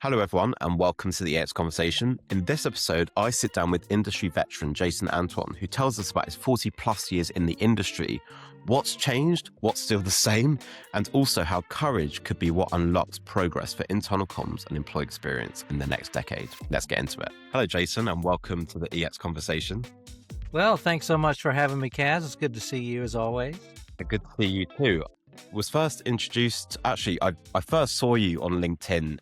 Hello, everyone, and welcome to the EX Conversation. In this episode, I sit down with industry veteran Jason Anthoine, who tells us about his 40 plus years in the industry, what's changed, what's still the same, and also how courage could be what unlocks progress for internal comms and employee experience in the next decade. Let's get into it. Hello, Jason, and welcome to the EX Conversation. Well, thanks so much for having me, Kaz. It's good to see you as always. Good to see you too. Was first introduced, actually, I first saw you on LinkedIn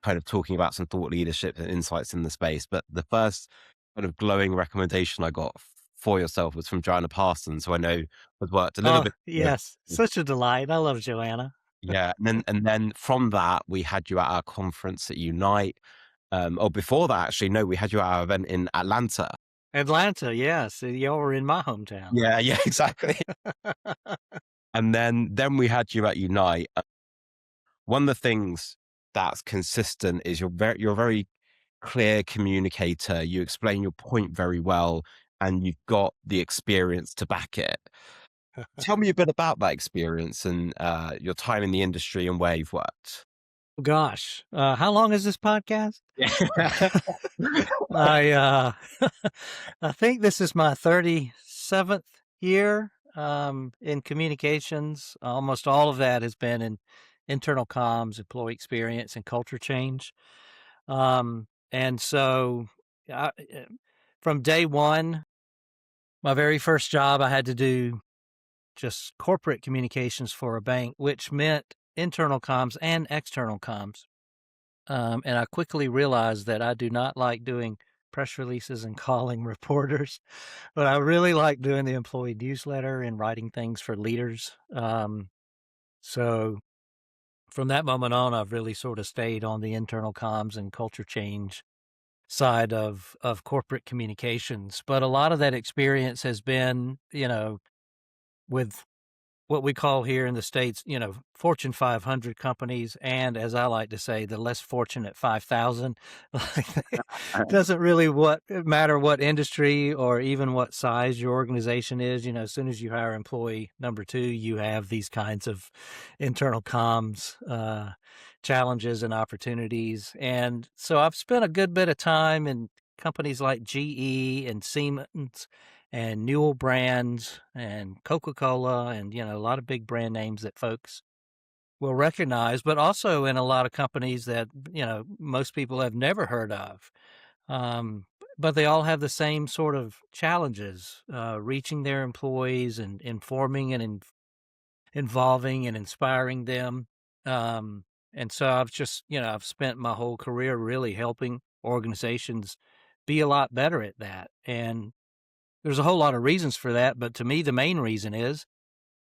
kind of talking about some thought leadership and insights in the space. But the first kind of glowing recommendation I got for yourself was from Joanna Parsons, who I know has worked a little bit. Yes, such a delight. I love Joanna. Yeah. And then from that, we had you at our conference at Unite. Or before that, actually, no, we had you at our event in Atlanta. Atlanta, yes. Y'all were in my hometown. Yeah, exactly. And then we had you at Unite. One of the things that's consistent is you're a very clear communicator. You explain your point very well, and you've got the experience to back it. Tell me a bit about that experience and your time in the industry and where you've worked. Gosh, how long is this podcast? I think this is my 37th year in communications. Almost all of that has been in internal comms, employee experience, and culture change. And so from day one, my very first job, I had to do just corporate communications for a bank, which meant internal comms and external comms. And I quickly realized that I do not like doing press releases and calling reporters, but I really like doing the employee newsletter and writing things for leaders. So from that moment on, I've really sort of stayed on the internal comms and culture change side of corporate communications. But a lot of that experience has been, with what we call here in the States, Fortune 500 companies. And as I like to say, the less fortunate 5,000. It doesn't really matter what industry or even what size your organization is. As soon as you hire employee number 2, you have these kinds of internal comms challenges and opportunities. And so I've spent a good bit of time in companies like GE and Siemens and Newell Brands and Coca-Cola and, a lot of big brand names that folks will recognize, but also in a lot of companies that, most people have never heard of. But they all have the same sort of challenges, reaching their employees and informing and involving and inspiring them. And so I've just, I've spent my whole career really helping organizations be a lot better at that. And there's a whole lot of reasons for that, but to me, the main reason is,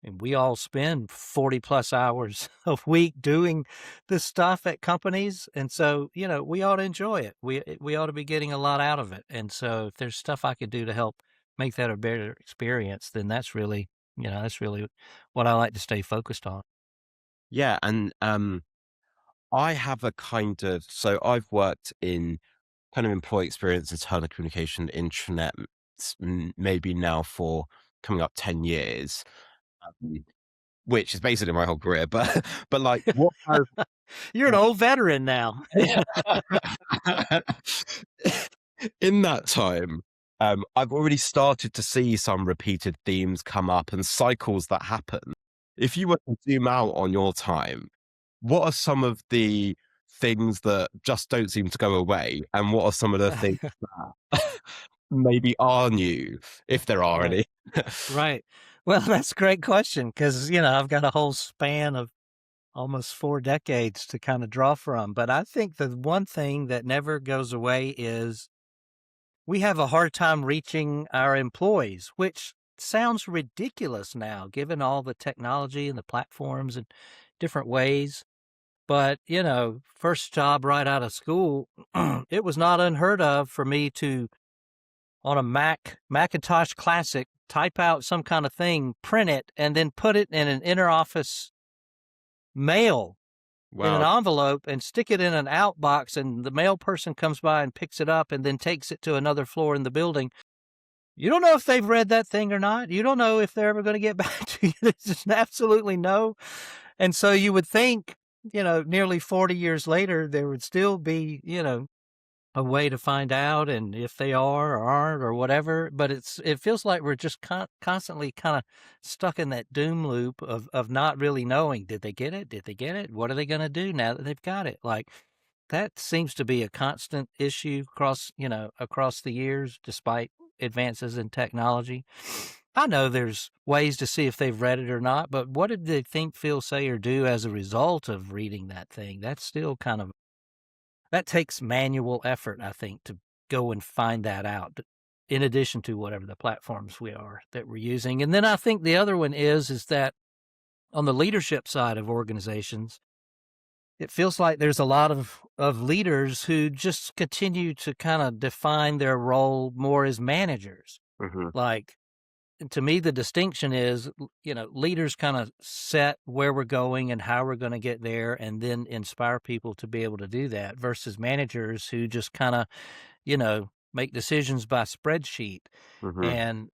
and we all spend 40 plus hours a week doing this stuff at companies. And so, we ought to enjoy it. We ought to be getting a lot out of it. And so if there's stuff I could do to help make that a better experience, then that's really what I like to stay focused on. Yeah. And I have so I've worked in kind of employee experience, internal communication, intranet, maybe now for coming up 10 years, which is basically my whole career. But like, what You're an old veteran now. in that time, I've already started to see some repeated themes come up and cycles that happen. If you were to zoom out on your time, what are some of the things that just don't seem to go away? And what are some of the things that maybe are new, if there are any? Right. Well, that's a great question because, I've got a whole span of almost 4 decades to kind of draw from. But I think the one thing that never goes away is we have a hard time reaching our employees, which sounds ridiculous now, given all the technology and the platforms and different ways. But, first job right out of school, it was not unheard of for me to, on a Macintosh Classic, type out some kind of thing, print it, and then put it in an interoffice mail in an envelope and stick it in an outbox, and the mail person comes by and picks it up and then takes it to another floor in the building. You don't know if they've read that thing or not. You don't know if they're ever going to get back to you. There's just absolutely no. And so you would think nearly 40 years later, there would still be, a way to find out, and if they are or aren't or whatever. But it feels like we're just constantly kind of stuck in that doom loop of not really knowing, did they get it? Did they get it? What are they going to do now that they've got it? Like, that seems to be a constant issue across the years, despite advances in technology. I know there's ways to see if they've read it or not, but what did they think, feel, say, or do as a result of reading that thing? That's still that takes manual effort, I think, to go and find that out, in addition to whatever the platforms that we're using. And then I think the other one is that on the leadership side of organizations, it feels like there's a lot of leaders who just continue to kind of define their role more as managers. Hmm. Like, to me, the distinction is, leaders kind of set where we're going and how we're going to get there, and then inspire people to be able to do that, versus managers who just kind of, make decisions by spreadsheet. Hmm. And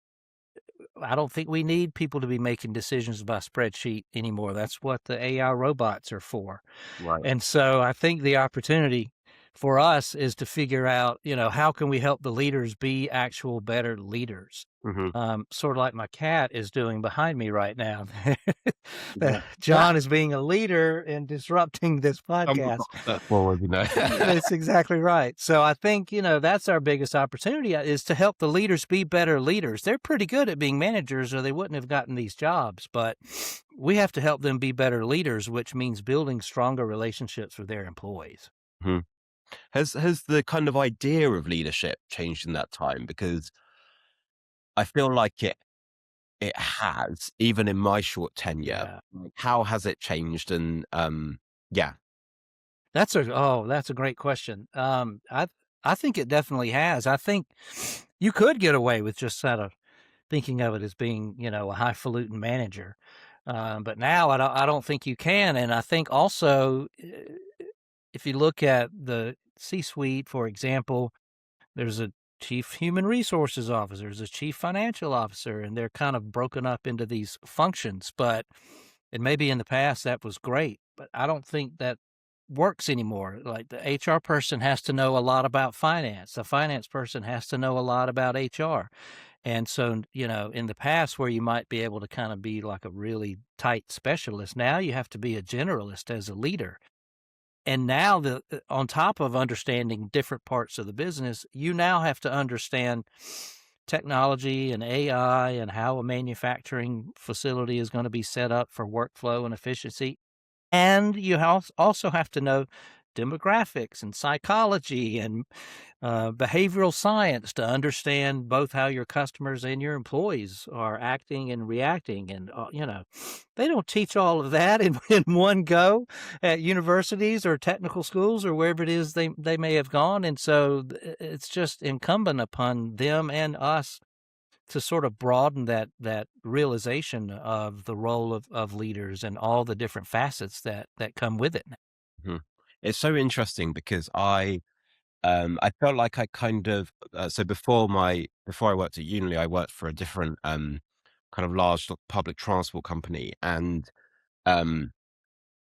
I don't think we need people to be making decisions by spreadsheet anymore. That's what the AI robots are for. Right. And so I think the opportunity for us is to figure out, how can we help the leaders be actual better leaders? Hmm. Sort of like my cat is doing behind me right now. Yeah. John is being a leader and disrupting this podcast. That's forward, That's exactly right. So I think, that's our biggest opportunity, is to help the leaders be better leaders. They're pretty good at being managers, or they wouldn't have gotten these jobs, but we have to help them be better leaders, which means building stronger relationships with their employees. Mhm. Has the kind of idea of leadership changed in that time? Because I feel like it has, even in my short tenure. Yeah. Like, how has it changed? And yeah. That's a great question. I think it definitely has. I think you could get away with just sort of thinking of it as being, a highfalutin manager. But now I don't think you can. And I think also, if you look at the C-suite, for example, there's a chief human resources officer, there's a chief financial officer, and they're kind of broken up into these functions. And maybe in the past that was great, but I don't think that works anymore. Like, the HR person has to know a lot about finance. The finance person has to know a lot about HR. And so, in the past, where you might be able to kind of be like a really tight specialist, now you have to be a generalist as a leader. And now, on top of understanding different parts of the business, you now have to understand technology and AI and how a manufacturing facility is going to be set up for workflow and efficiency. And you also have to know demographics and psychology and behavioral science to understand both how your customers and your employees are acting and reacting. And, they don't teach all of that in one go at universities or technical schools or wherever it is they may have gone. And so it's just incumbent upon them and us to sort of broaden that realization of the role of leaders and all the different facets that come with it. Mhm. It's so interesting because I felt like I kind of so before I worked at uni, I worked for a different kind of large public transport company, and um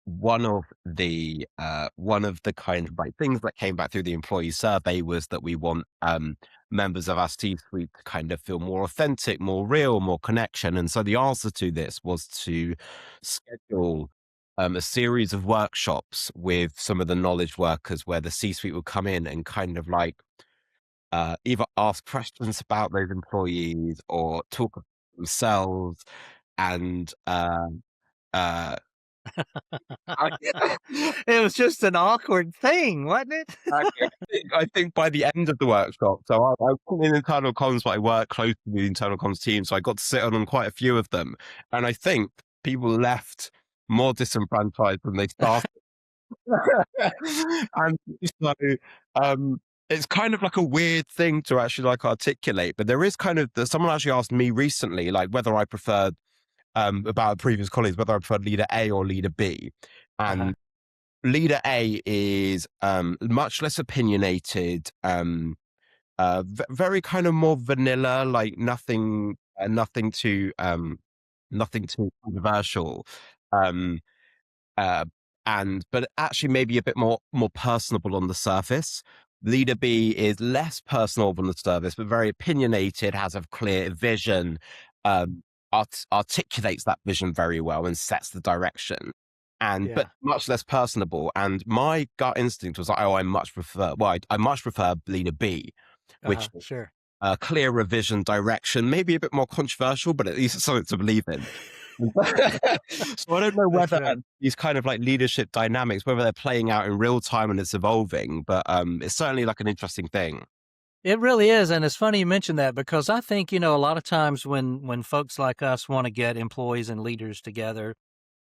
one of the kind of like things that came back through the employee survey was that we want members of our C-suite to kind of feel more authentic, more real, more connection. And so the answer to this was to schedule a series of workshops with some of the knowledge workers where the C-suite would come in and kind of like either ask questions about those employees or talk about themselves. And uh, I, It was just an awkward thing, wasn't it? I think by the end of the workshop, so I was in internal comms, but I work closely with the internal comms team, so I got to sit on quite a few of them. And I think people left more disenfranchised than they started. And so um, it's kind of like a weird thing to actually like articulate, but there is kind of, someone actually asked me recently, like whether I preferred, about previous colleagues, whether I preferred leader A or leader B. Uh-huh. And leader A is much less opinionated, very kind of more vanilla, like nothing too controversial. Um, uh, and but actually maybe a bit more personable on the surface. Leader B is less personal on the surface, but very opinionated, has a clear vision, articulates that vision very well, and sets the direction. And but Yeah. much less personable. And my gut instinct was like, oh, I much prefer. Well, I much prefer leader B, which Sure. a clearer vision, direction, maybe a bit more controversial, but at least it's something to believe in. So I don't know That's whether right. these kind of like leadership dynamics, whether they're playing out in real time and it's evolving, but it's certainly like an interesting thing. It really is, and it's funny you mentioned that because I think, a lot of times when folks like us wanna get employees and leaders together,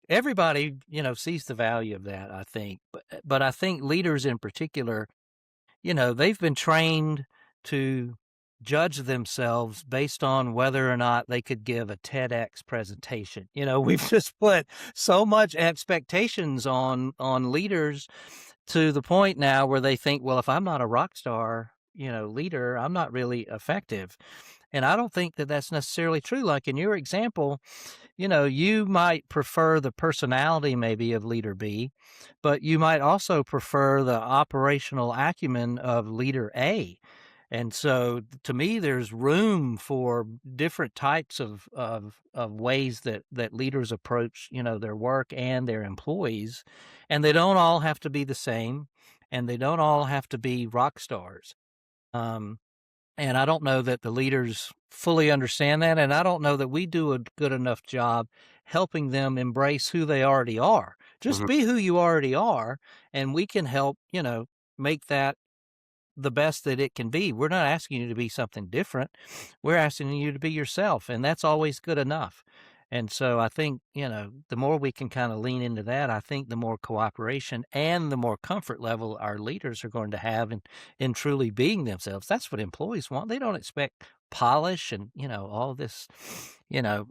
everybody, sees the value of that, I think. But I think leaders in particular, they've been trained to judge themselves based on whether or not they could give a TEDx presentation. We've just put so much expectations on leaders to the point now where they think, well, if I'm not a rock star, leader, I'm not really effective. And I don't think that that's necessarily true. Like in your example, you might prefer the personality maybe of leader B, but you might also prefer the operational acumen of leader A. And so to me, there's room for different types of ways that leaders approach, their work and their employees. And they don't all have to be the same, and they don't all have to be rock stars. Um, and I don't know that the leaders fully understand that. And I don't know that we do a good enough job helping them embrace who they already are. Just Mhm. be who you already are. And we can help, make that the best that it can be. We're not asking you to be something different. We're asking you to be yourself. And that's always good enough. And so I think, the more we can kind of lean into that, I think the more cooperation and the more comfort level our leaders are going to have in truly being themselves. That's what employees want. They don't expect polish and, all this, you know,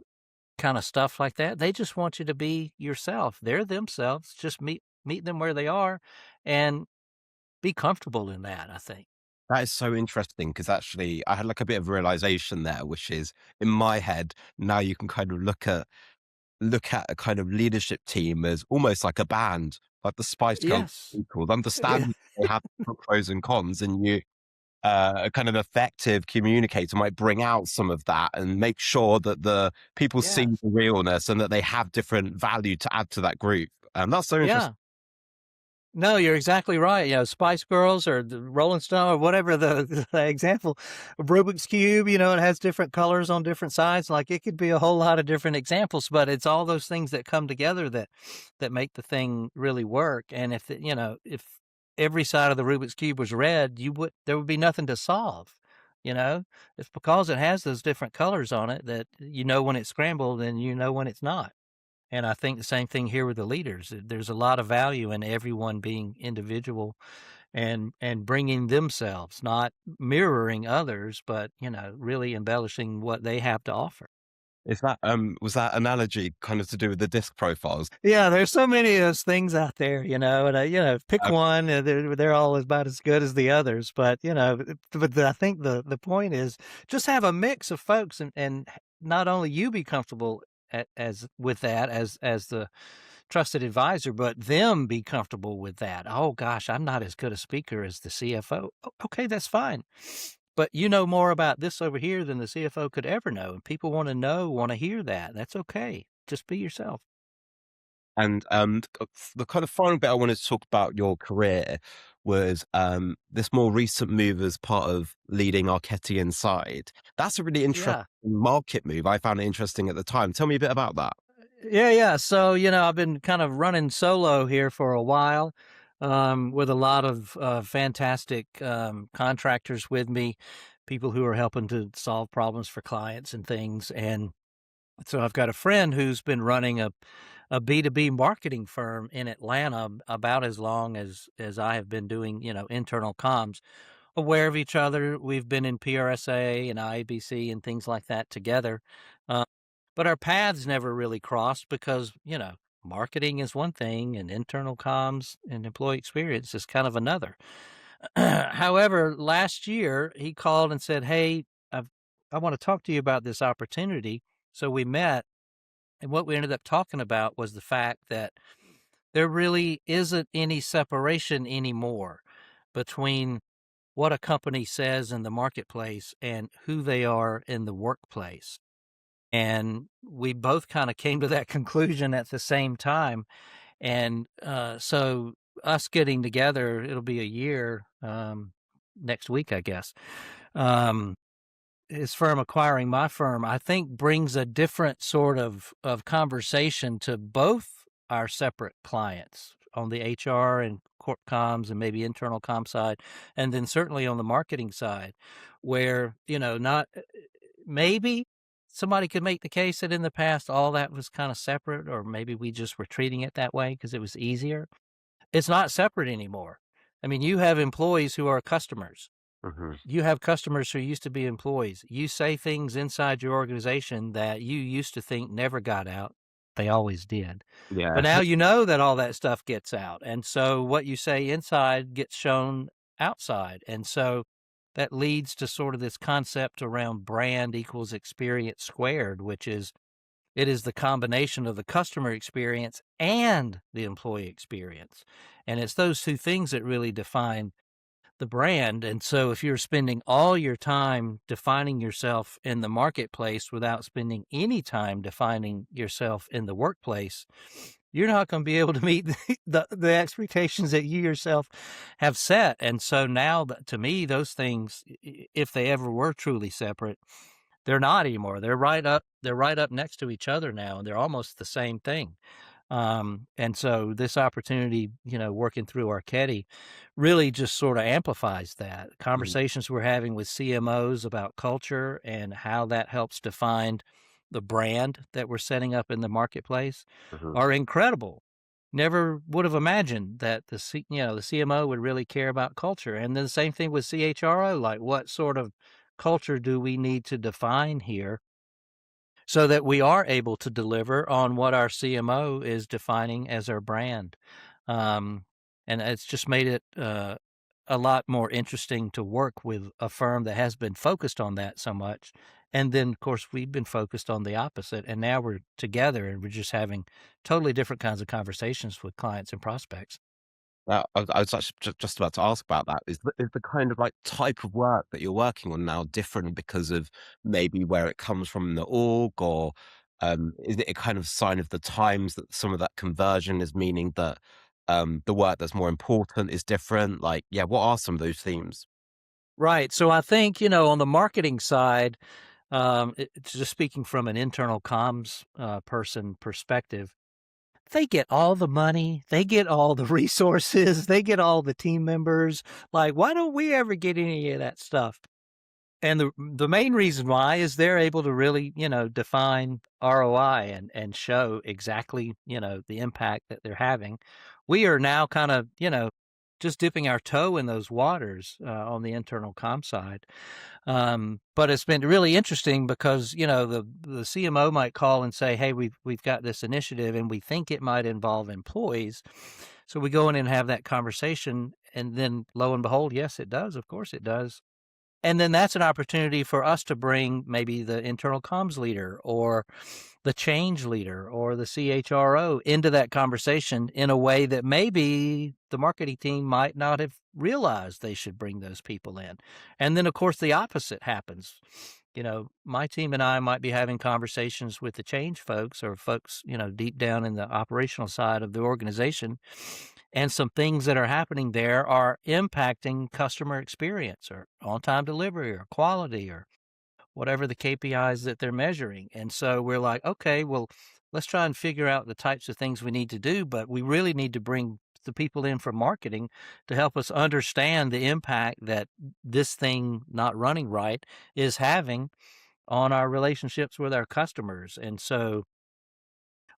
kind of stuff like that. They just want you to be yourself. They're themselves. Just meet them where they are and be comfortable in that, I think. That is so interesting because actually I had like a bit of realization there, which is in my head, now you can kind of look at a kind of leadership team as almost like a band, like the Spice Girls Yes. equals, Yeah. understand they have pros and cons, and you a kind of effective communicator might bring out some of that and make sure that the people see Yes. the realness and that they have different value to add to that group. And that's so interesting. Yeah. No, you're exactly right. Spice Girls or the Rolling Stone or whatever the example, Rubik's Cube, it has different colors on different sides. Like it could be a whole lot of different examples, but it's all those things that come together that make the thing really work. And if every side of the Rubik's Cube was red, there would be nothing to solve. You know, it's because it has those different colors on it that when it's scrambled and when it's not. And I think the same thing here with the leaders. There's a lot of value in everyone being individual and bringing themselves, not mirroring others, but really embellishing what they have to offer. Is that was that analogy kind of to do with the disc profiles? Yeah, there's so many of those things out there, and pick Um, one. They're all about as good as the others, but I think the point is just have a mix of folks, and not only you be comfortable as with that as the trusted advisor, but them be comfortable with that. Oh gosh, I'm not as good a speaker as the CFO. Okay, that's fine. But you know more about this over here than the CFO could ever know. And people want to hear that. That's okay. Just be yourself. and the kind of final bit I wanted to talk about your career was this more recent move as part of leading Arketi Inside. That's a really interesting Yeah. market move. I found it interesting at the time. Tell me a bit about that. Yeah, yeah. So, I've been kind of running solo here for a while, with a lot of fantastic contractors with me, people who are helping to solve problems for clients and things. And so I've got a friend who's been running a B2B marketing firm in Atlanta about as long as I have been doing, internal comms, aware of each other. We've been in PRSA and IABC and things like that together. Uh, but our paths never really crossed because, marketing is one thing and internal comms and employee experience is kind of another. However, last year he called and said, "Hey, I want to talk to you about this opportunity." So we met, and what we ended up talking about was the fact that there really isn't any separation anymore between what a company says in the marketplace and who they are in the workplace. And we both kind of came to that conclusion at the same time. And so, us getting together, it'll be a year next week, I guess. Um, his firm acquiring my firm, I think brings a different sort of conversation to both our separate clients on the HR and corp comms and maybe internal comm side, and then certainly on the marketing side, where, not maybe somebody could make the case that in the past all that was kind of separate, or maybe we just were treating it that way because it was easier. It's not separate anymore. I mean, you have employees who are customers. Hmm. You have customers who used to be employees. You say things inside your organization that you used to think never got out. They always did. Yeah. But now you know that all that stuff gets out. And so what you say inside gets shown outside. And so that leads to sort of this concept around brand equals experience squared, which is it is the combination of the customer experience and the employee experience. And it's those two things that really define the brand. And so if you're spending all your time defining yourself in the marketplace without spending any time defining yourself in the workplace, you're not going to be able to meet the expectations that you yourself have set. And so now, to me, those things, if they ever were truly separate, they're not anymore. They're right up next to each other now, and they're almost the same thing. And so this opportunity, working through Arketi really just sort of amplifies that. Conversations we're having with CMOs about culture and how that helps define the brand that we're setting up in the marketplace Hmm. are incredible. Never would have imagined that the CMO would really care about culture. And then the same thing with CHRO, like what sort of culture do we need to define here so that we are able to deliver on what our CMO is defining as our brand. Um, and it's just made it a lot more interesting to work with a firm that has been focused on that so much. And then, of course, we've been focused on the opposite. And now we're together and we're just having totally different kinds of conversations with clients and prospects. I was actually just about to ask about that. Is the kind of like type of work that you're working on now different because of maybe where it comes from in the org, or is it a kind of sign of the times that some of that conversion is meaning that the work that's more important is different? Like, yeah, what are some of those themes? Right. So I think, on the marketing side, it's just speaking from an internal comms person perspective, they get all the money, they get all the resources, they get all the team members. Like, why don't we ever get any of that stuff? And the main reason why is they're able to really, define ROI and show exactly, the impact that they're having. We are now kind of, just dipping our toe in those waters on the internal comm side. But it's been really interesting because, the CMO might call and say, "Hey, we've got this initiative and we think it might involve employees." So we go in and have that conversation, and then lo and behold, yes, it does. Of course it does. And then that's an opportunity for us to bring maybe the internal comms leader or the change leader or the CHRO into that conversation in a way that maybe the marketing team might not have realized they should bring those people in. And then, of course, the opposite happens. My team and I might be having conversations with the change folks or folks, deep down in the operational side of the organization. And some things that are happening there are impacting customer experience or on time delivery or quality or whatever the KPIs that they're measuring. And so we're like, okay, well, let's try and figure out the types of things we need to do, but we really need to bring the people in from marketing to help us understand the impact that this thing not running right is having on our relationships with our customers. And so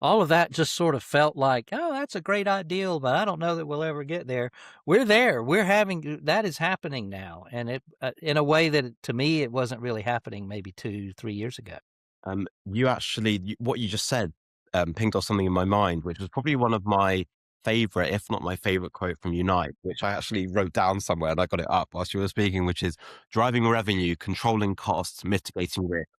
all of that just sort of felt like, oh, that's a great ideal, but I don't know that we'll ever get there. We're there. We're having that is happening now, and it in a way that to me it wasn't really happening maybe 2, 3 years ago. What you just said pinged off something in my mind, which was probably one of my favorite, if not my favorite quote from Unite, which I actually wrote down somewhere and I got it up whilst you were speaking, which is driving revenue, controlling costs, mitigating risk.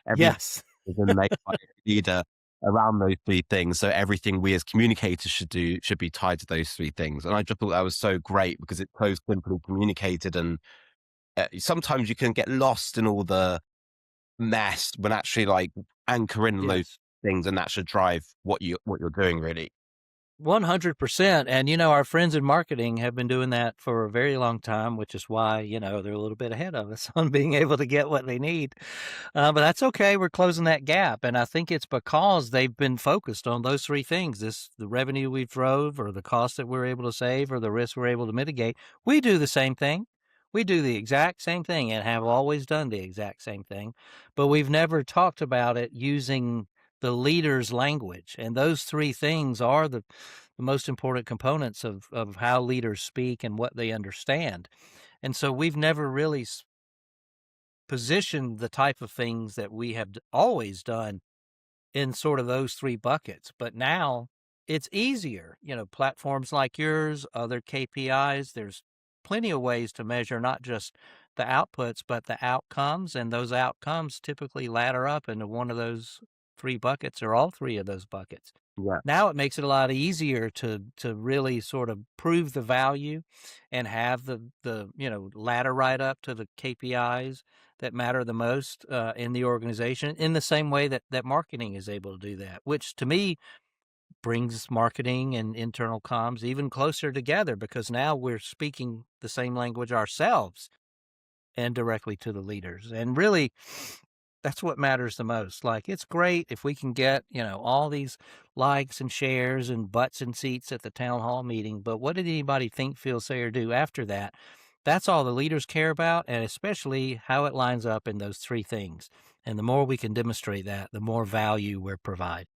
Every Yes. decision made by a leader around those three things. So everything we as communicators should do should be tied to those three things. And I just thought that was so great because it's so simply communicated. And sometimes you can get lost in all the mess when actually like anchor in those Yes. things, and that should drive what you're doing really. 100%. And, our friends in marketing have been doing that for a very long time, which is why, they're a little bit ahead of us on being able to get what they need. But that's okay. We're closing that gap. And I think it's because they've been focused on those three things: the revenue we drove, or the cost that we're able to save, or the risk we're able to mitigate. We do the same thing. We do the exact same thing and have always done the exact same thing, but we've never talked about it using the leader's language. And those three things are the most important components of how leaders speak and what they understand. And so we've never really positioned the type of things that we have always done in sort of those three buckets. But now it's easier. Platforms like yours, other KPIs, there's plenty of ways to measure not just the outputs, but the outcomes. And those outcomes typically ladder up into one of those three buckets, or all three of those buckets. Yeah. Now it makes it a lot easier to really sort of prove the value and have the ladder right up to the KPIs that matter the most in the organization, in the same way that marketing is able to do that, which to me brings marketing and internal comms even closer together, because now we're speaking the same language ourselves and directly to the leaders. And really, that's what matters the most. Like, it's great if we can get, all these likes and shares and butts and seats at the town hall meeting, but what did anybody think, feel, say, or do after that? That's all the leaders care about, and especially how it lines up in those three things. And the more we can demonstrate that, the more value we're providing.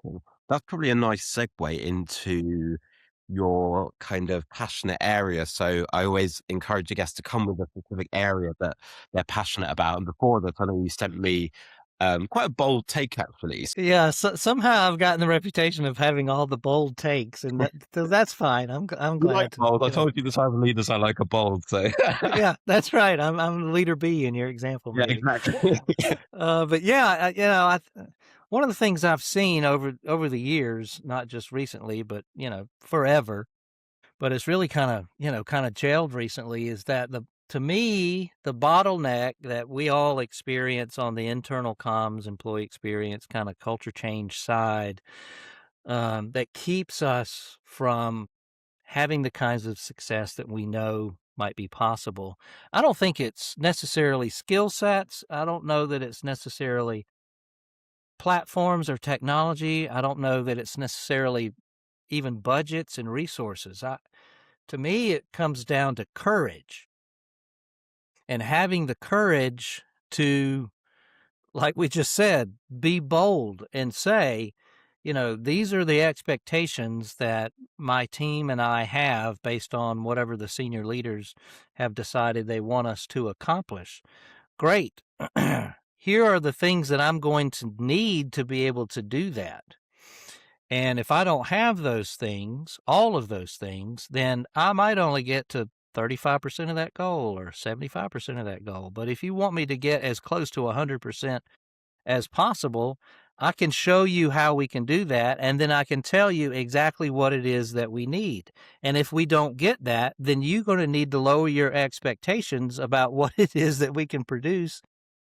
Cool. That's probably a nice segue into your kind of passionate area. So I always encourage a guest to come with a specific area that they're passionate about. And before that, I know you sent me quite a bold take, actually. Yeah, somehow I've gotten the reputation of having all the bold takes, and that's fine. I'm You like glad to, bold. I told you the type of leaders I like are bold. So Yeah, that's right. I'm leader B in your example, yeah, maybe. exactly. But yeah, one of the things I've seen over the years, not just recently, but forever, but it's really kind of gelled recently, is that to me, the bottleneck that we all experience on the internal comms, employee experience, kind of culture change side, that keeps us from having the kinds of success that we know might be possible. I don't think it's necessarily skill sets. I don't know that it's necessarily platforms or technology. I don't know that it's necessarily even budgets and resources. To me, it comes down to courage, and having the courage to, like we just said, be bold and say, these are the expectations that my team and I have based on whatever the senior leaders have decided they want us to accomplish. Great. Here are the things that I'm going to need to be able to do that. And if I don't have those things, all of those things, then I might only get to 35% of that goal or 75% of that goal. But if you want me to get as close to 100% as possible, I can show you how we can do that, and then I can tell you exactly what it is that we need. And if we don't get that, then you're going to need to lower your expectations about what it is that we can produce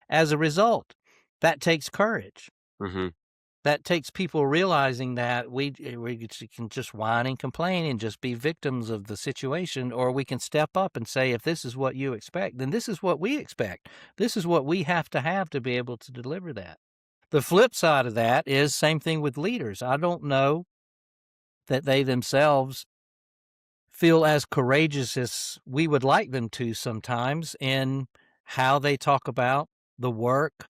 as a result. That takes courage. Hmm. That takes people realizing that we can just whine and complain and just be victims of the situation, or we can step up and say, if this is what you expect, then this is what we expect. This is what we have to be able to deliver that. The flip side of that is same thing with leaders. I don't know that they themselves feel as courageous as we would like them to sometimes in how they talk about the work,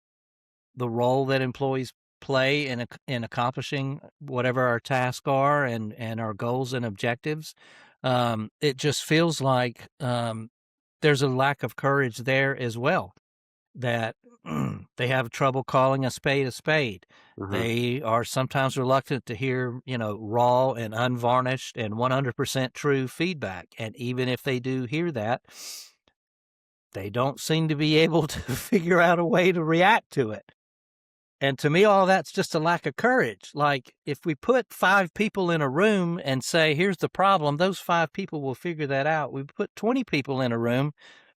the role that employees play in accomplishing whatever our tasks are and our goals and objectives. It just feels like there's a lack of courage there as well, that they have trouble calling a spade a spade. Hmm. They are sometimes reluctant to hear, raw and unvarnished and 100% true feedback. And even if they do hear that, they don't seem to be able to figure out a way to react to it. And to me, all that's just a lack of courage. Like, if we put 5 people in a room and say, here's the problem, those 5 people will figure that out. We put 20 people in a room,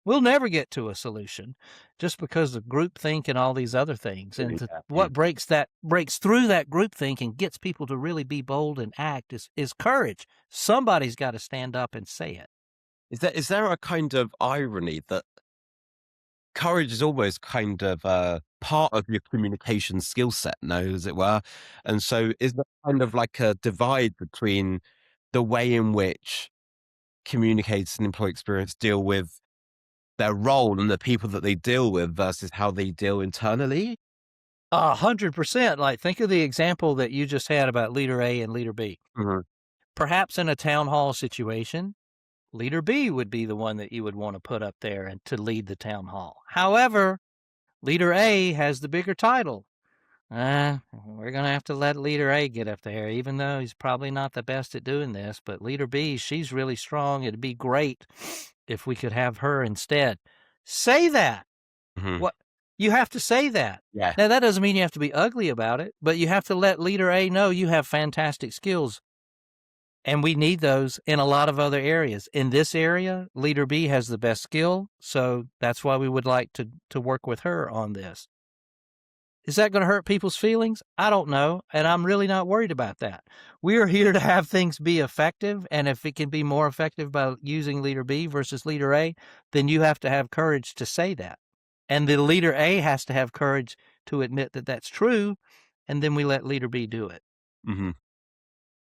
we'll never get to a solution just because of groupthink and all these other things. And Yeah. what breaks through that groupthink and gets people to really be bold and act is courage. Somebody's got to stand up and say it. Is there a kind of irony that courage is almost kind of part of your communication skill set now, as it were? And so is there kind of like a divide between the way in which communicators and employee experience deal with their role and the people that they deal with versus how they deal internally? 100%. Like, think of the example that you just had about leader A and leader B. Mhm. Perhaps in a town hall situation, leader B would be the one that you would want to put up there and to lead the town hall. However, leader A has the bigger title. We're going to have to let leader A get up there, even though he's probably not the best at doing this. But leader B, she's really strong. It'd be great if we could have her instead. Say that. Mhm. What you have to say that. Yeah. Now, that doesn't mean you have to be ugly about it, but you have to let leader A know you have fantastic skills. And we need those in a lot of other areas. In this area, leader B has the best skill, so that's why we would like to work with her on this. Is that going to hurt people's feelings? I don't know, and I'm really not worried about that. We are here to have things be effective, and if it can be more effective by using leader B versus leader A, then you have to have courage to say that. And the leader A has to have courage to admit that that's true, and then we let leader B do it. Mhm.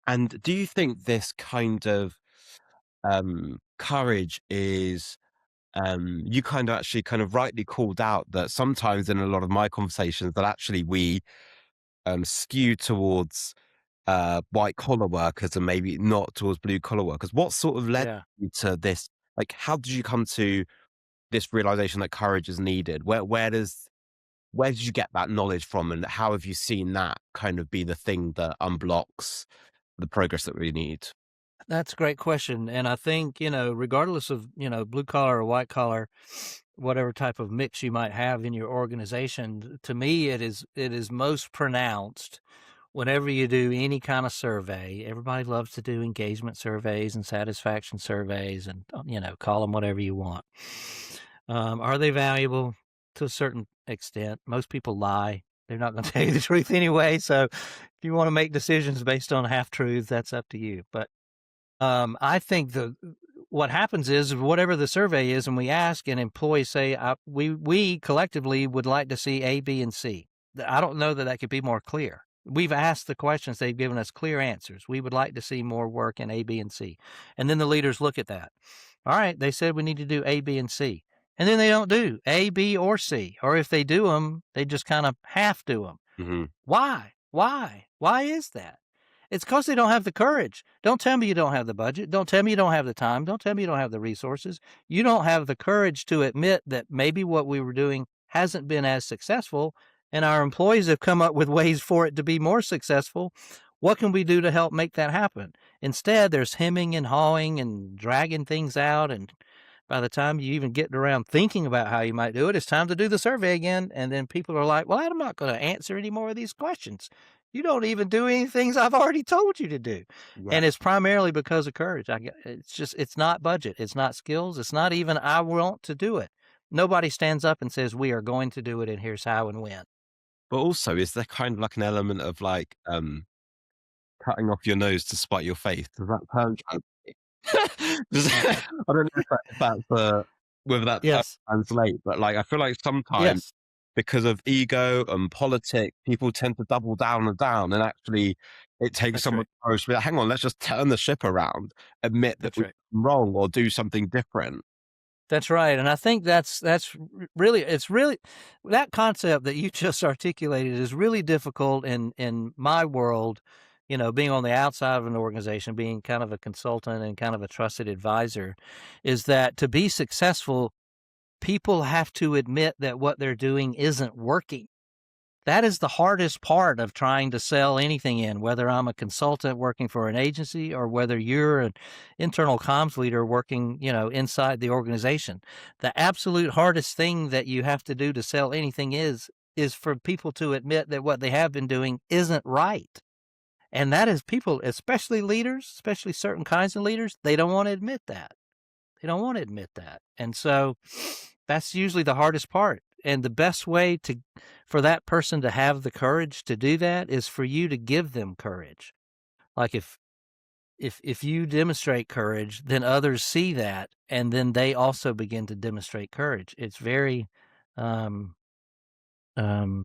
And do you think this kind of courage is you kind of actually kind of rightly called out that sometimes in a lot of my conversations that actually we skew towards white collar workers and maybe not towards blue collar workers. What sort of led Yeah. you to this? Like, how did you come to this realization that courage is needed? Where did you get that knowledge from, and how have you seen that kind of be the thing that unblocks the progress that we need? That's a great question. And I think, regardless of, blue collar or white collar, whatever type of mix you might have in your organization, to me, it is most pronounced whenever you do any kind of survey. Everybody loves to do engagement surveys and satisfaction surveys and, call them whatever you want. Are they valuable? To a certain extent? Most people lie. They're not going to tell you the truth anyway. So if you want to make decisions based on half truths, that's up to you. But I think what happens is whatever the survey is, and we ask, and employees say, we collectively would like to see A, B, and C. I don't know that could be more clear. We've asked the questions; they've given us clear answers. We would like to see more work in A, B, and C, and then the leaders look at that. All right, they said we need to do A, B, and C, and then they don't do A, B, or C, or if they do them, they just kind of half do them. Hmm. Why? Why? Why is that? It's because they don't have the courage. Don't tell me you don't have the budget. Don't tell me you don't have the time. Don't tell me you don't have the resources. You don't have the courage to admit that maybe what we were doing hasn't been as successful, and our employees have come up with ways for it to be more successful. What can we do to help make that happen? Instead, there's hemming and hawing and dragging things out, and by the time you even get around thinking about how you might do it, it's time to do the survey again. And then people are like, well, I'm not going to answer any more of these questions. You don't even do any things I've already told you to do. Yeah. And it's primarily because of courage. It's not budget. It's not skills. It's not even I want to do it. Nobody stands up and says, we are going to do it, and here's how and when. But also, is there kind of like an element of like cutting off your nose to spite your face? Does that term I don't know whether that term Yes. translates, but like I feel like sometimes Yes. because of ego and politics, people tend to double down and down, and actually it takes That's someone right. courage to be like, hang on, let's just turn the ship around, admit that That's we're right. wrong or do something different. That's right, and I think really it's really that concept that you just articulated is really difficult in my world, being on the outside of an organization, being kind of a consultant and kind of a trusted advisor, is that to be successful, people have to admit that what they're doing isn't working. That is the hardest part of trying to sell anything in, whether I'm a consultant working for an agency or whether you're an internal comms leader working, inside the organization. The absolute hardest thing that you have to do to sell anything is is for people to admit that what they have been doing isn't right. And that is people, especially leaders, especially certain kinds of leaders, they don't want to admit that. They don't want to admit that. And so that's usually the hardest part. And the best way for that person to have the courage to do that is for you to give them courage. Like if you demonstrate courage, then others see that, and then they also begin to demonstrate courage. It's very um, um,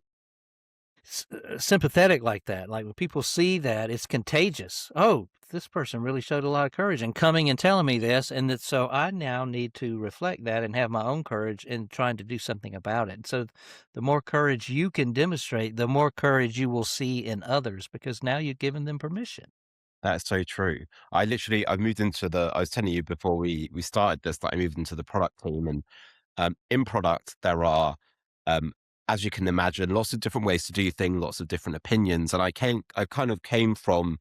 sympathetic like that. Like when people see that, it's contagious. Oh, this person really showed a lot of courage in coming and telling me this, and that so I now need to reflect that and have my own courage in trying to do something about it. So the more courage you can demonstrate, the more courage you will see in others, because now you've given them permission. That's so true. I moved into I was telling you before we started this, that I moved into the product team, and in product, there are, um, as you can imagine, lots of different ways to do things, lots of different opinions. And I kind of came from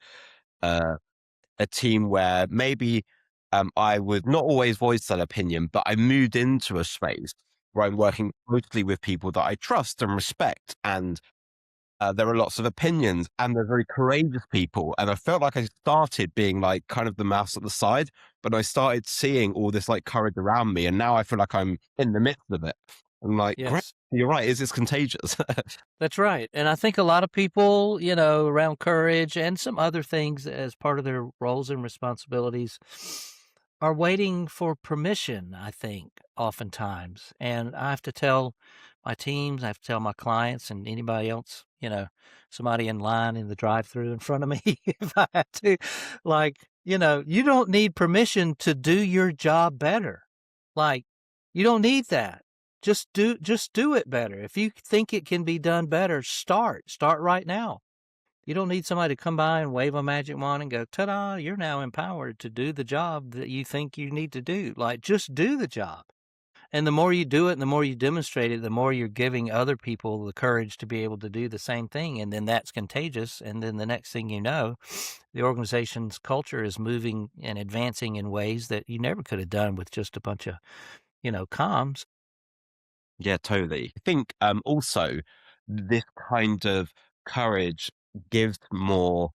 uh, a team where maybe I would not always voice that opinion, but I moved into a space where I'm working closely with people that I trust and respect. And there are lots of opinions and they're very courageous people. And I felt like I started being like kind of the mouse at the side, but I started seeing all this like courage around me. And now I feel like I'm in the midst of it. I'm like, great, Yes. you're right. Is this contagious? That's right. And I think a lot of people, around courage and some other things as part of their roles and responsibilities are waiting for permission, I think, oftentimes. And I have to tell my teams, I have to tell my clients and anybody else, somebody in line in the drive-through in front of me, if I had to, like, you don't need permission to do your job better. Like, you don't need that. Just do it better. If you think it can be done better, start right now. You don't need somebody to come by and wave a magic wand and go, ta-da, you're now empowered to do the job that you think you need to do. Like, just do the job. And the more you do it and the more you demonstrate it, the more you're giving other people the courage to be able to do the same thing. And then that's contagious. And then the next thing you know, the organization's culture is moving and advancing in ways that you never could have done with just a bunch of, comms. Yeah, totally. I think also this kind of courage gives more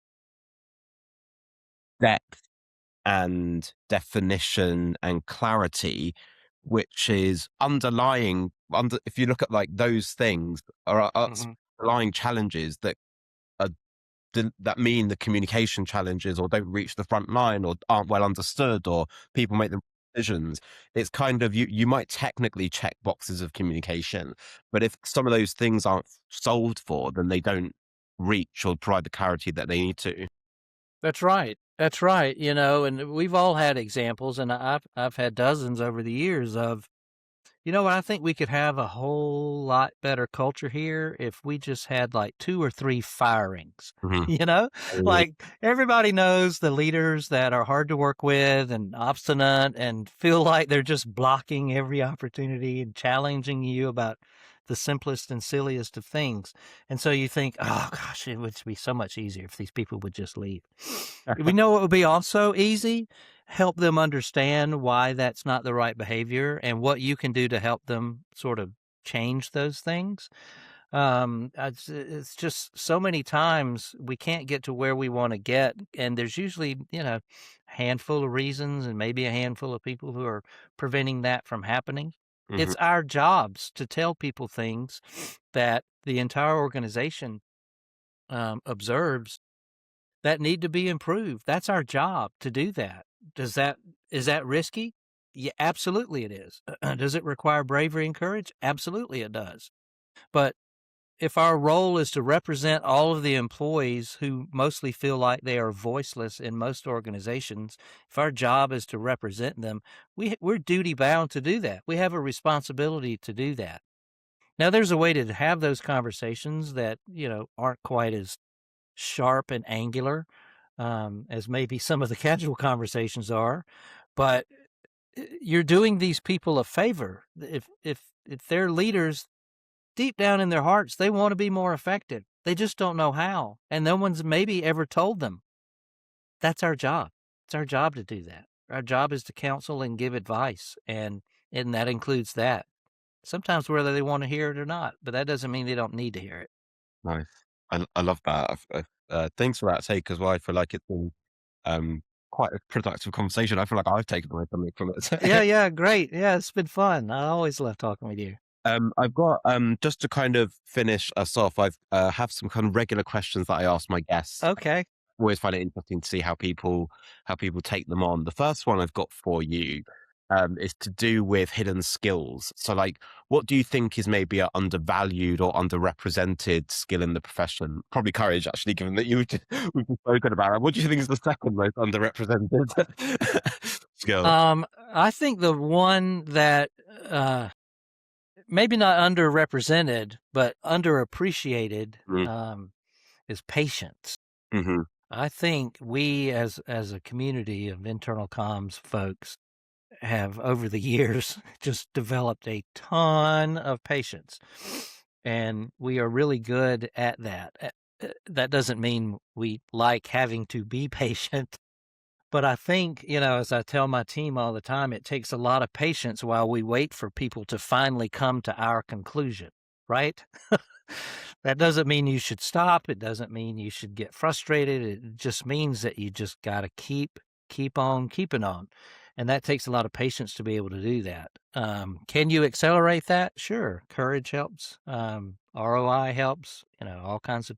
depth and definition and clarity, which is if you look at like those things are Mhm. underlying challenges are that mean the communication challenges or don't reach the front line or aren't well understood or people make the decisions. It's kind of you might technically check boxes of communication, but if some of those things aren't solved for, then they don't reach or provide the clarity that they need to. That's right. That's right. And we've all had examples, and I've had dozens over the years of, I think we could have a whole lot better culture here if we just had like 2 or 3 firings. Mhm. You know? Like everybody knows the leaders that are hard to work with and obstinate and feel like they're just blocking every opportunity and challenging you about the simplest and silliest of things. And so you think, "Oh gosh, it would be so much easier if these people would just leave." We know it would be also easy? Help them understand why that's not the right behavior and what you can do to help them sort of change those things. It's just so many times we can't get to where we want to get, and there's usually, a handful of reasons and maybe a handful of people who are preventing that from happening. Mhm. It's our jobs to tell people things that the entire organization observes that need to be improved. That's our job to do that. Does that is that risky? Yeah, absolutely it is. Does it require bravery and courage? Absolutely it does. But if our role is to represent all of the employees who mostly feel like they are voiceless in most organizations, if our job is to represent them, we're duty bound to do that. We have a responsibility to do that. Now, there's a way to have those conversations that, aren't quite as sharp and angular as maybe some of the casual conversations are, but you're doing these people a favor. If they're leaders, deep down in their hearts, they want to be more effective. They just don't know how, and no one's maybe ever told them. That's our job. It's our job to do that. Our job is to counsel and give advice, and that includes that. sometimes whether they want to hear it or not, but that doesn't mean they don't need to hear it. Nice. I love that. Thanks for that take as well. I feel like it's been quite a productive conversation. I feel like I've taken away something from Yeah, it. yeah, great. Yeah, it's been fun. I always love talking with you. I've got just to kind of finish us off. I've have some kind of regular questions that I ask my guests. Okay. Always find it interesting to see how people take them on. The first one I've got for you is to do with hidden skills. So, like, what do you think is maybe a undervalued or underrepresented skill in the profession? Probably courage, actually, given that we've just spoken about it. What do you think is the second most underrepresented skill? I think the one that uh maybe not underrepresented, but underappreciated is patience. Mm-hmm. I think we as a community of internal comms folks have over the years just developed a ton of patience. And we are really good at that. That doesn't mean we like having to be patient, but I think, as I tell my team all the time, it takes a lot of patience while we wait for people to finally come to our conclusion, right? That doesn't mean you should stop. It doesn't mean you should get frustrated. It just means that you just got to keep on keeping on. And that takes a lot of patience to be able to do that. Can you accelerate that? Sure. Courage helps. ROI helps, all kinds of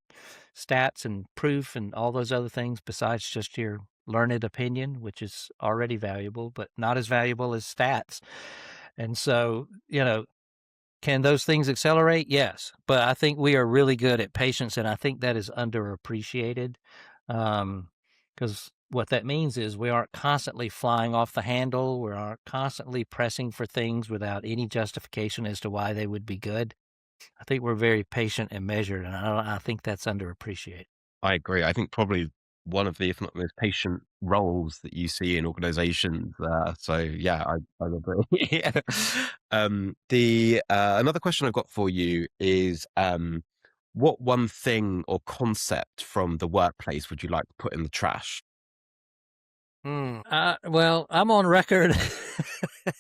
stats and proof and all those other things besides just your learned opinion, which is already valuable, but not as valuable as stats. And so, can those things accelerate? Yes. But I think we are really good at patience, and I think that is underappreciated. Because what that means is we aren't constantly flying off the handle. We aren't constantly pressing for things without any justification as to why they would be good. I think we're very patient and measured, and I think that's underappreciated. I agree. I think probably one of the, if not most patient roles that you see in organizations. So yeah, I agree. Yeah. The another question I've got for you is what one thing or concept from the workplace would you like to put in the trash? Well, I'm on record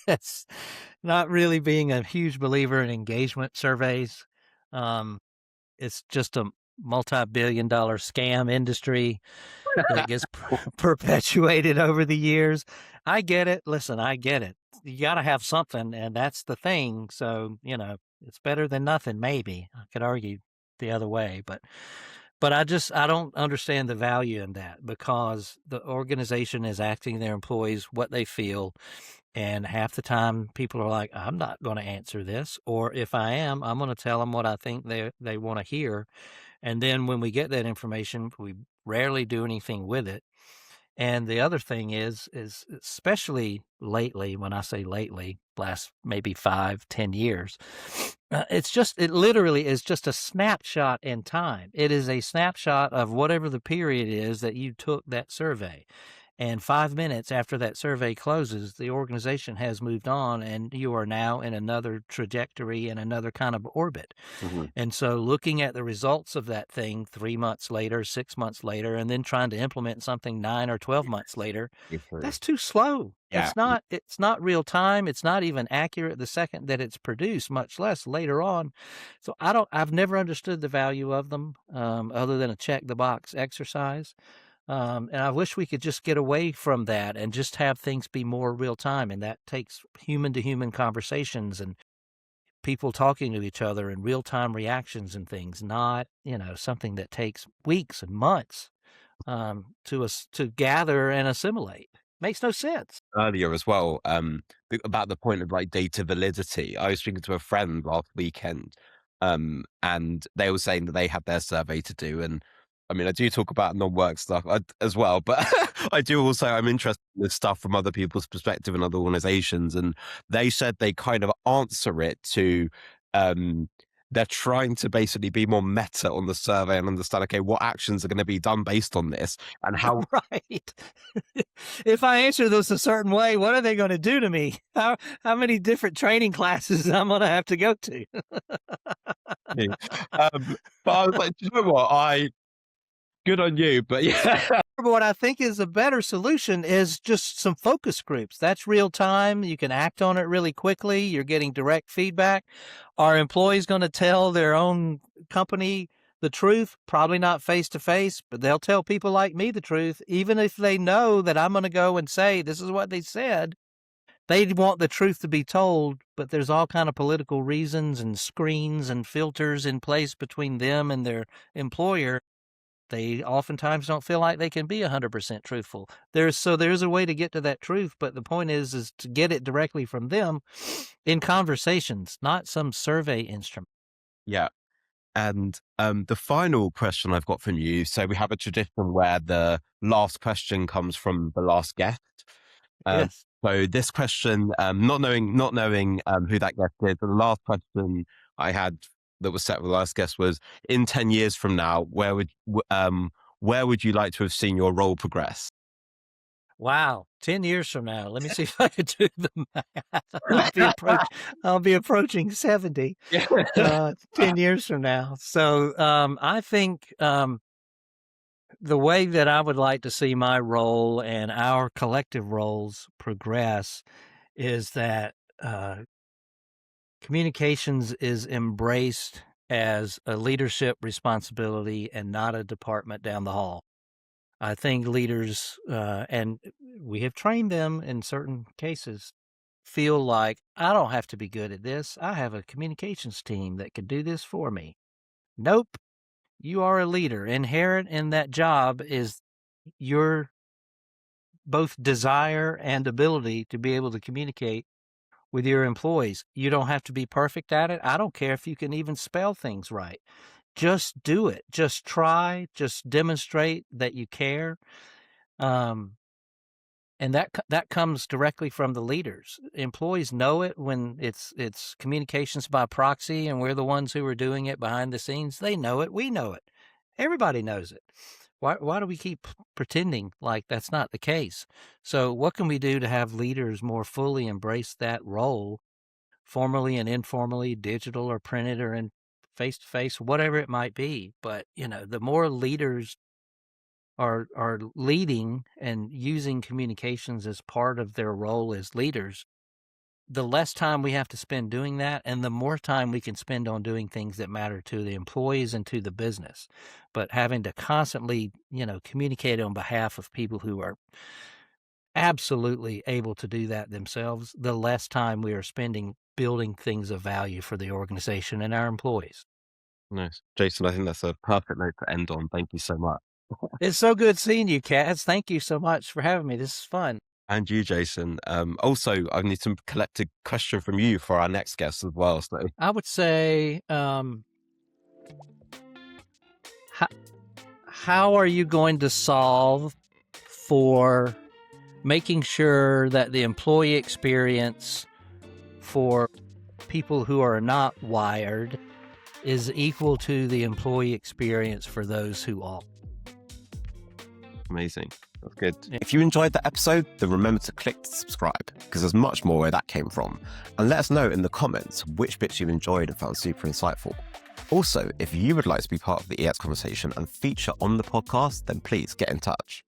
as not really being a huge believer in engagement surveys. Um, it's just a multi-billion-dollar scam industry that gets perpetuated over the years. I get it. Listen, I get it. You got to have something, and that's the thing. So, it's better than nothing, maybe. I could argue the other way, but I don't understand the value in that because the organization is asking their employees what they feel. And half the time people are like, I'm not going to answer this. Or if I am, I'm going to tell them what I think they want to hear. And then when we get that information, we rarely do anything with it. And the other thing is especially lately, when I say lately, last maybe 5-10 years, it literally is just a snapshot in time. It is a snapshot of whatever the period is that you took that survey. And 5 minutes after that survey closes, the organization has moved on and you are now in another trajectory and another kind of orbit. Mhm. And so looking at the results of that thing 3 months later, 6 months later, and then trying to implement something 9 or 12 months later, Yes, sir. that's too slow. Yeah. It's not real time. It's not even accurate the second that it's produced, much less later on. So I've never understood the value of them, other than a check the box exercise. And I wish we could just get away from that and just have things be more real time. And that takes human to human conversations and people talking to each other and real time reactions and things, not, something that takes weeks and months to gather and assimilate. Makes no sense. Earlier as well, about the point of like data validity. I was speaking to a friend last weekend, and they were saying that they had their survey to do. And I mean, I do talk about non-work stuff as well, but I do also, I'm interested in this stuff from other people's perspective and other organizations. And they said they kind of answer it to, um, they're trying to basically be more meta on the survey and understand, okay, what actions are going to be done based on this and how. Right. If I answer this a certain way, what are they going to do to me? How many different training classes I'm going to have to go to? But I was like, do you know what? good on you. But yeah. What I think is a better solution is just some focus groups. That's real time. You can act on it really quickly. You're getting direct feedback. Are employees going to tell their own company the truth? Probably not face to face, but they'll tell people like me the truth, even if they know that I'm going to go and say, this is what they said. They want the truth to be told, but there's all kind of political reasons and screens and filters in place between them and their employer. They oftentimes don't feel like they can be 100% truthful. There's a way to get to that truth, but the point is to get it directly from them in conversations, not some survey instrument. Yeah. And the final question I've got from you. So we have a tradition where the last question comes from the last guest. Yes. So this question, not knowing who that guest is, the last question I had that was set with the last guest was, in 10 years from now, where would you like to have seen your role progress? Wow. 10 years from now, let me see if I can do the math. I'll be approaching 70 10 years from now. So I think the way that I would like to see my role and our collective roles progress is that communications is embraced as a leadership responsibility and not a department down the hall. I think leaders, and we have trained them in certain cases, feel like, I don't have to be good at this. I have a communications team that could do this for me. Nope. You are a leader. Inherent in that job is your both desire and ability to be able to communicate with your employees. You don't have to be perfect at it. I don't care if you can even spell things right. Just do it. Just try. Just demonstrate that you care. And that comes directly from the leaders. Employees know it when it's communications by proxy, and we're the ones who are doing it behind the scenes. They know it. We know it. Everybody knows it. Why do we keep pretending like that's not the case? So what can we do to have leaders more fully embrace that role, formally and informally, digital or printed or in face-to-face, whatever it might be? But, the more leaders are leading and using communications as part of their role as leaders, the less time we have to spend doing that, and the more time we can spend on doing things that matter to the employees and to the business. But having to constantly, communicate on behalf of people who are absolutely able to do that themselves, the less time we are spending building things of value for the organization and our employees. Nice. Jason, I think that's a perfect note to end on. Thank you so much. It's so good seeing you, Kaz. Thank you so much for having me. This is fun. And you, Jason. Also, I need to collect a question from you for our next guest as well. So I would say, how are you going to solve for making sure that the employee experience for people who are not wired is equal to the employee experience for those who are? Amazing. That's good. If you enjoyed that episode, then remember to click to subscribe, because there's much more where that came from. And let us know in the comments which bits you enjoyed and found super insightful. Also, if you would like to be part of the EX conversation and feature on the podcast, then please get in touch.